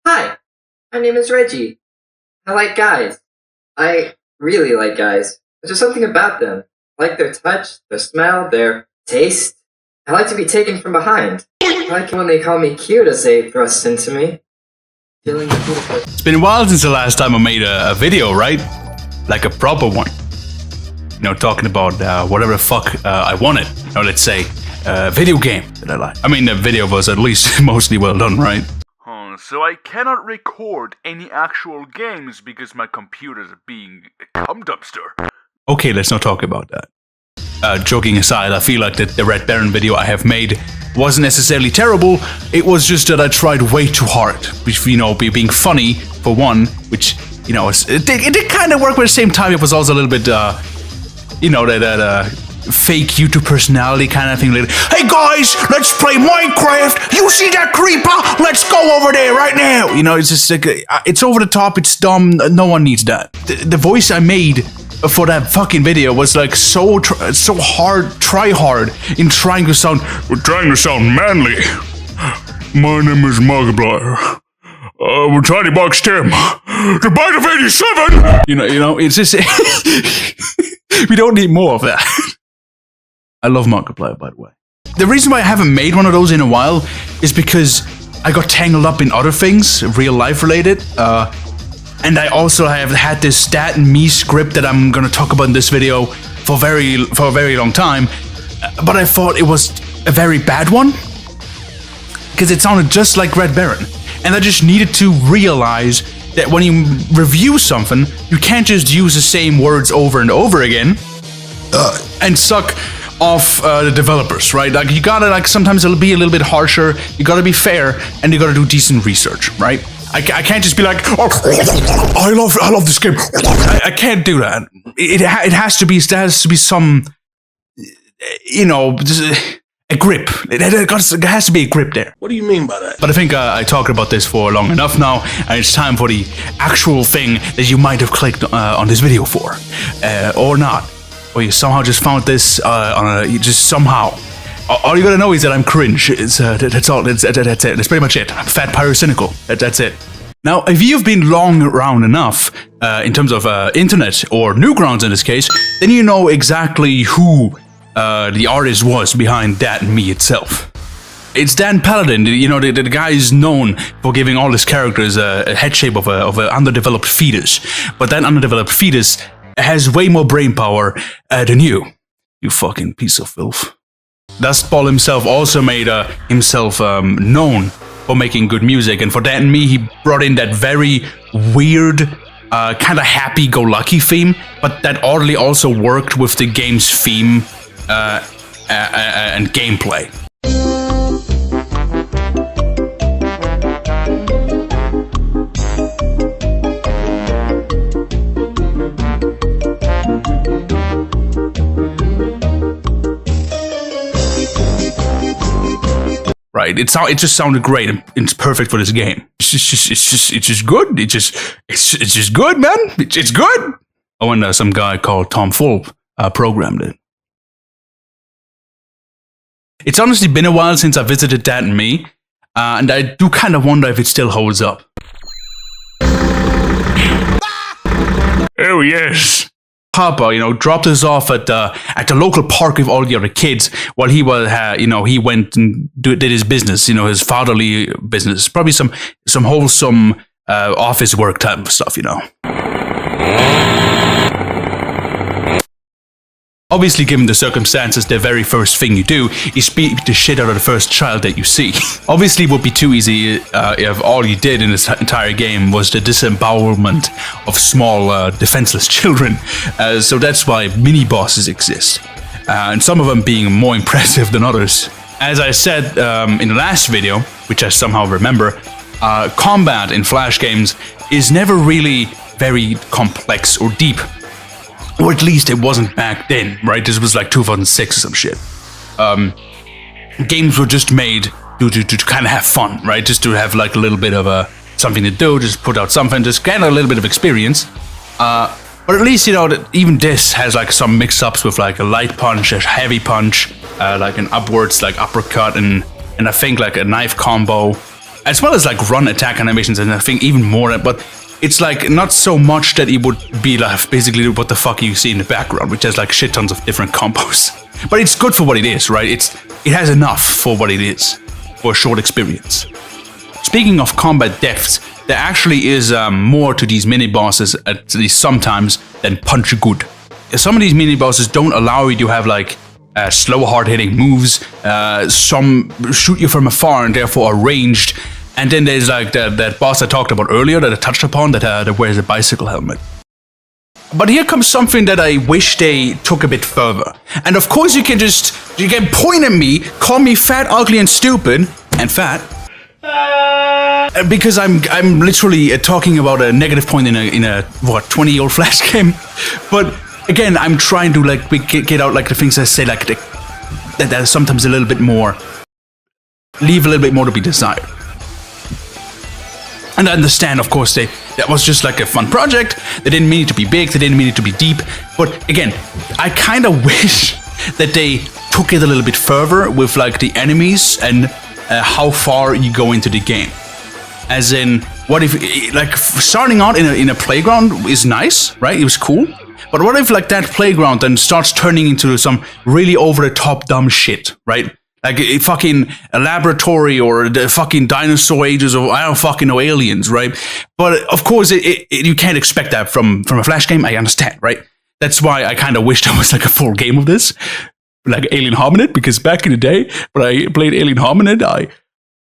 Hi, my name is Reggie. I like guys. I really like guys. There's just something about them. I like their touch, their smell, their taste. I like to be taken from behind. I like it when they call me cute as they thrust into me. Feeling beautiful. It's been a while since the last time I made a video, right? Like a proper one. You know, talking about whatever the fuck I wanted. Or let's say, a video game that I like. I mean, the video was at least mostly well done, right? So I cannot record any actual games because my computer's being a cum dumpster. Okay, let's not talk about that. Joking aside, I feel like that the Red Baron video I have made wasn't necessarily terrible. It was just that I tried way too hard. Which, you know, being funny, for one, which, you know, it did kind of work, but at the same time, it was also a little bit, you know, that fake YouTube personality kind of thing. Like, hey guys, let's play Minecraft. You see that creeper? Let's go over there right now. You know, it's just like, it's over the top. It's dumb. No one needs that. The voice I made for that fucking video was like so hard, try hard in trying to sound manly. My name is Markiplier. We're Tiny Box Tim. The bite of 87. You know, it's just we don't need more of that. I love Markiplier, by the way. The reason why I haven't made one of those in a while is because I got tangled up in other things, real life related. And I also have had this Dad and Me script that I'm gonna talk about in this video for a very long time. But I thought it was a very bad one because it sounded just like Red Baron. And I just needed to realize that when you review something, you can't just use the same words over and over again and suck off the developers, right? Like, you gotta, like, sometimes it'll be a little bit harsher, you gotta be fair, and you gotta do decent research, right? I can't just be like, oh, I love this game. I can't do that. It has to be some, you know, a grip. It has to be a grip there. What do you mean by that? But I think I talked about this for long enough now, and it's time for the actual thing that you might have clicked on this video for, or not. Or you somehow just found this just somehow. All you gotta know is that I'm cringe. That's all. That's it. That's pretty much it. I'm fat, pyrocynical. That's it. Now, if you've been long around enough in terms of internet or Newgrounds in this case, then you know exactly who the artist was behind That and Me itself. It's Dan Paladin. You know, the guy is known for giving all his characters a head shape of an underdeveloped fetus, but that underdeveloped fetus has way more brain power than you fucking piece of filth. Thus, Paul himself also made himself known for making good music, and for That and Me, he brought in that very weird, kind of happy-go-lucky theme, but that oddly also worked with the game's theme and gameplay. Right, it just sounded great, and it's perfect for this game. It's just good. It's just good, man. It's good. Oh, and some guy called Tom Fulp programmed it. It's honestly been a while since I visited That and Me, and I do kind of wonder if it still holds up. Oh yes. Papa, you know, dropped us off at the local park with all the other kids while he was, you know, he went and did his business, you know, his fatherly business, probably some wholesome office work type of stuff, you know. Obviously, given the circumstances, the very first thing you do is beat the shit out of the first child that you see. Obviously, it would be too easy if all you did in this entire game was the disembowelment of small, defenseless children. So that's why mini-bosses exist, and some of them being more impressive than others. As I said in the last video, which I somehow remember, combat in Flash games is never really very complex or deep. Or at least it wasn't back then, right? This was like 2006 or some shit. Games were just made to kind of have fun, right? Just to have like a little bit of something to do, just put out something, just get a little bit of experience. But at least, you know, that even this has like some mix-ups with like a light punch, a heavy punch, like an upwards, like uppercut, and I think like a knife combo. as well as like run attack animations, and I think even more. But it's like not so much that it would be like basically what the fuck you see in the background, which has like shit tons of different combos. But it's good for what it is, right? It has enough for what it is, for a short experience. Speaking of combat depth, there actually is more to these mini bosses, at least sometimes, than punch good. Some of these mini bosses don't allow you to have like slow, hard-hitting moves. Some shoot you from afar and therefore are ranged. And then there's like that boss I talked about earlier that I touched upon that wears a bicycle helmet. But here comes something that I wish they took a bit further. And of course you can point at me, call me fat, ugly, and stupid, and fat. Because I'm literally talking about a negative point in a 20-year-old Flash game. But again, I'm trying to like get out like the things I say, like that are sometimes a little bit more, leave a little bit more to be desired. And I understand, of course, that was just like a fun project. They didn't mean it to be big, they didn't mean it to be deep. But again, I kind of wish that they took it a little bit further with like the enemies and how far you go into the game. As in, what if, like, starting out in a playground is nice, right? It was cool. But what if like that playground then starts turning into some really over-the-top dumb shit, right? Like a laboratory or the fucking dinosaur ages or I don't fucking know, aliens, right? But of course, you can't expect that from a Flash game. I understand, right? That's why I kind of wish there was like a full game of this, like Alien Hominid, because back in the day when I played Alien Hominid,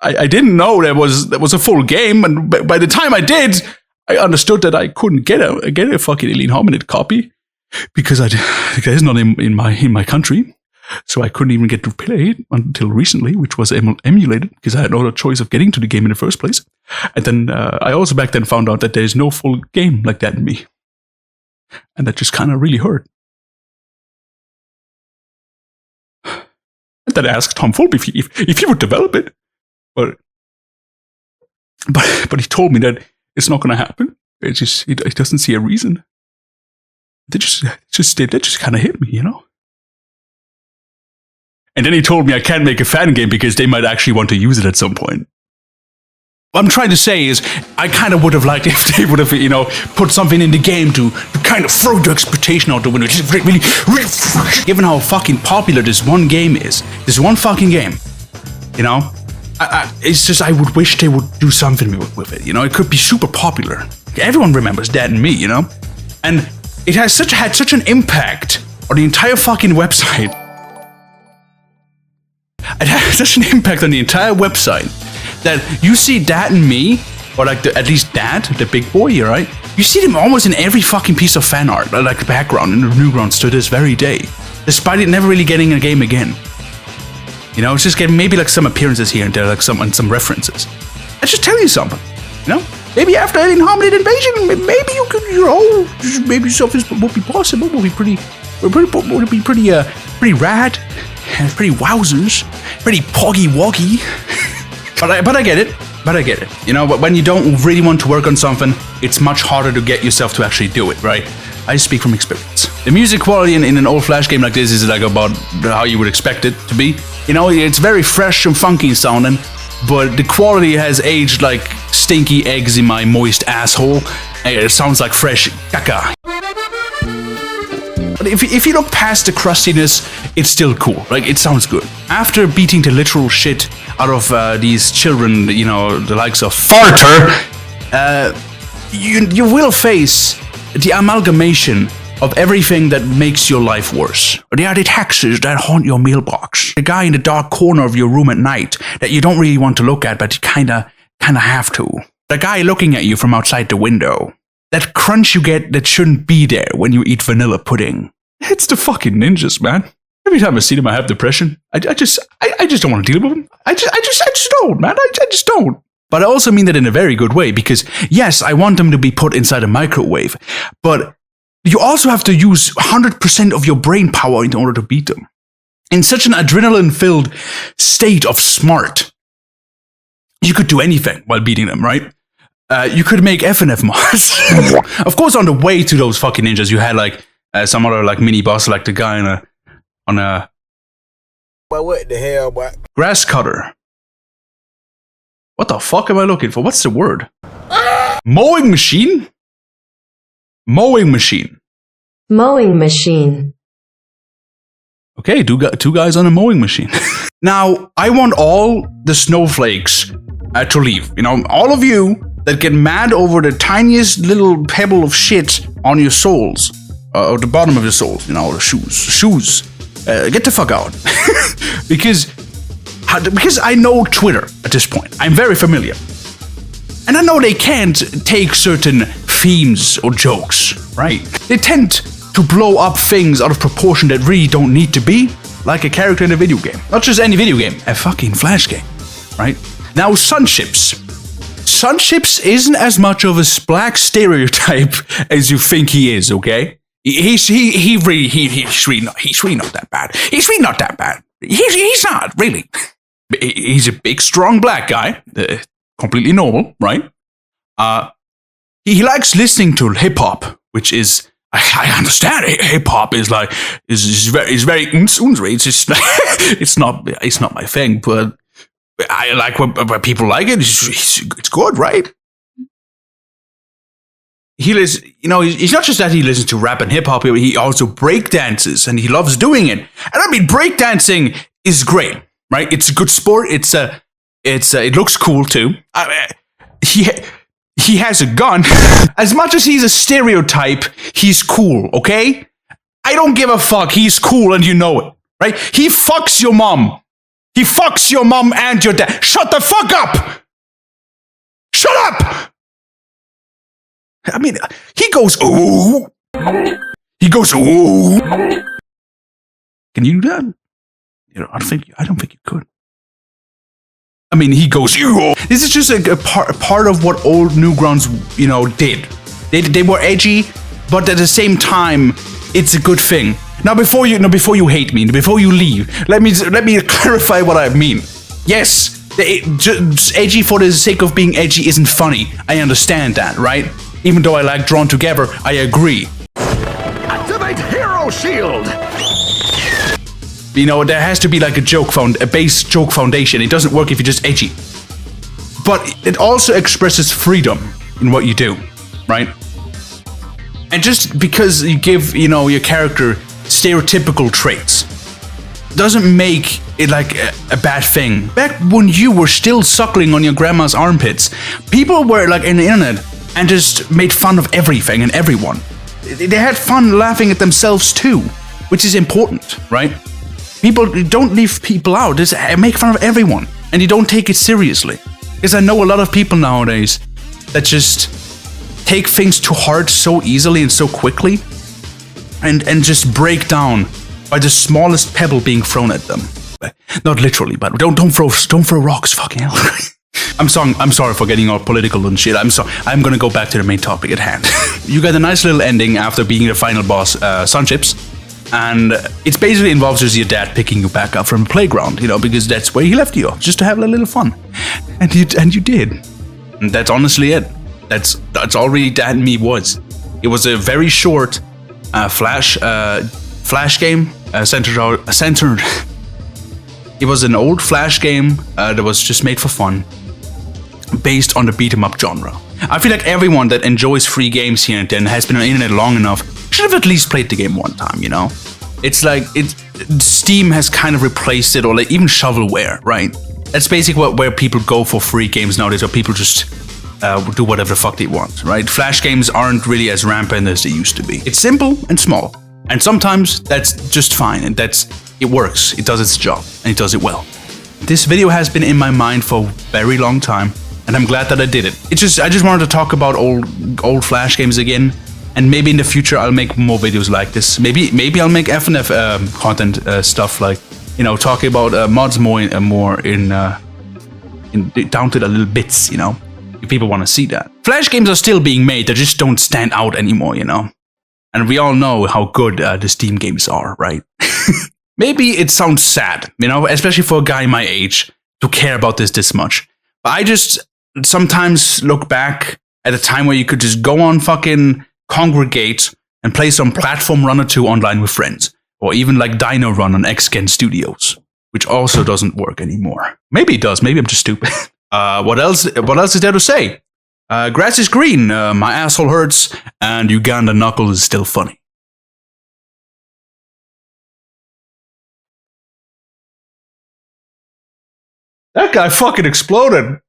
I didn't know there was a full game, and by the time I did, I understood that I couldn't get a fucking Alien Hominid copy because it's not in my country. So I couldn't even get to play it until recently, which was emulated because I had no other choice of getting to the game in the first place. And then I also back then found out that there's no full game like that in me. And that just kind of really hurt. And then I asked Tom Fulp if he would develop it. But he told me that it's not going to happen. He doesn't see a reason. That just kind of hit me, you know? And then he told me I can't make a fan game because they might actually want to use it at some point. What I'm trying to say is, I kind of would have liked if they would have, put something in the game to kind of throw the expectation out the window. Just really, given how fucking popular this one game is, this one fucking game, it's just I would wish they would do something with it. It could be super popular. Everyone remembers Dad and Me, and it has had such an impact on the entire fucking website. It has such an impact on the entire website that you see Dad and Me, or like at least Dad, the big boy, right? You see them almost in every fucking piece of fan art, like the background and the Newgrounds to this very day, despite it never really getting a game again. It's just getting maybe like some appearances here and there, like some references. I just tell you something, Maybe after Alien Hominid Invasion, maybe you could, maybe something would be possible. Would be pretty rad, pretty wowzers, pretty poggy woggy. but I get it. But when you don't really want to work on something, it's much harder to get yourself to actually do it, right? I speak from experience. The music quality in an old Flash game like this is like about how you would expect it to be. It's very fresh and funky sounding, but the quality has aged like stinky eggs in my moist asshole. It sounds like fresh caca. But if you look past the crustiness, it's still cool. Like, it sounds good. After beating the literal shit out of these children, the likes of Farter, you will face the amalgamation of everything that makes your life worse. They are the taxes that haunt your mailbox. The guy in the dark corner of your room at night that you don't really want to look at, but you kinda have to. The guy looking at you from outside the window. That crunch you get that shouldn't be there when you eat vanilla pudding. It's the fucking ninjas, man. Every time I see them, I have depression. I just don't want to deal with them. I just don't, man. I just don't. But I also mean that in a very good way, because yes, I want them to be put inside a microwave, but you also have to use 100% of your brain power in order to beat them. In such an adrenaline-filled state of smart, you could do anything while beating them, right? You could make FNF mods. Of course, on the way to those fucking ninjas, you had like some other like mini boss, like the guy on a But what the hell, boy? grass cutter. What the fuck am I looking for? What's the word? Mowing machine? Mowing machine. Mowing machine. Okay, two guys on a mowing machine. Now, I want all the snowflakes to leave. You know, all of you that get mad over the tiniest little pebble of shit on your soles, or the bottom of your soles, you know, the shoes. Get the fuck out. because I know Twitter at this point. I'm very familiar. And I know they can't take certain themes or jokes, right? They tend to blow up things out of proportion that really don't need to be, like a character in a video game. Not just any video game, a fucking Flash game, right? Now, Sunships. Sunships isn't as much of a black stereotype as you think he is, okay? He's really not that bad. He's really not that bad. He's not, really. He's a big, strong black guy. Completely normal, right? He likes listening to hip-hop, which is... I understand hip-hop is like... is very... It's not my thing, but... I like when people like it. It's good, right? It's not just that he listens to rap and hip hop. He also breakdances, and he loves doing it. And I mean, breakdancing is great, right? It's a good sport. It looks cool too. He has a gun. As much as he's a stereotype, he's cool. Okay, I don't give a fuck. He's cool, and you know it, right? He fucks your mom. He fucks your mom and your dad. Shut the fuck up! Shut up! I mean, he goes, ooh. He goes, ooh. Can you do that? I don't think you could. I mean, he goes, ooh. This is just a part of what old Newgrounds, did. They were edgy, but at the same time, it's a good thing. Now, before you hate me, before you leave, let me clarify what I mean. Yes, edgy for the sake of being edgy isn't funny. I understand that, right? Even though I like Drawn Together, I agree. Activate Hero Shield! There has to be like a base joke foundation. It doesn't work if you're just edgy. But it also expresses freedom in what you do, right? And just because you give, your character stereotypical traits doesn't make it like a bad thing. Back when you were still suckling on your grandma's armpits, people were like in the internet and just made fun of everything and everyone. They had fun laughing at themselves too, which is important, right? People don't leave people out. Just make fun of everyone, and you don't take it seriously. Because I know a lot of people nowadays that just take things to heart so easily and so quickly, and just break down by the smallest pebble being thrown at them. Not literally, but don't throw rocks, fucking hell. I'm sorry for getting all political and shit. I'm gonna go back to the main topic at hand. You got a nice little ending after being the final boss, Sunships, and it basically involves just your dad picking you back up from the playground, because that's where he left you, just to have a little fun, and you did. And that's honestly it. That's all really Dad and Me was. It was a very short Flash game centered. It was an old Flash game that was just made for fun, based on the beat 'em up genre. I feel like everyone that enjoys free games here and then has been on the internet long enough should have at least played the game one time. It's like Steam has kind of replaced it, or like even shovelware, right? That's basically where people go for free games nowadays, or people just do whatever the fuck they want, right? Flash games aren't really as rampant as they used to be. It's simple and small, and sometimes that's just fine, and it works. It does its job, and it does it well. This video has been in my mind for a very long time, and I'm glad that I did it. I just wanted to talk about old Flash games again, and maybe in the future I'll make more videos like this. Maybe I'll make FNF content stuff, like talking about mods more in down to the little bits, if people want to see that. Flash games are still being made, they just don't stand out anymore, And we all know how good the Steam games are, right? Maybe it sounds sad, especially for a guy my age to care about this much. But I just sometimes look back at a time where you could just go on fucking Congregate and play some Platform Runner 2 online with friends. Or even like Dino Run on XGen Studios, which also doesn't work anymore. Maybe it does, maybe I'm just stupid. What else? What else is there to say? Grass is green. My asshole hurts, and Uganda knuckle is still funny. That guy fucking exploded.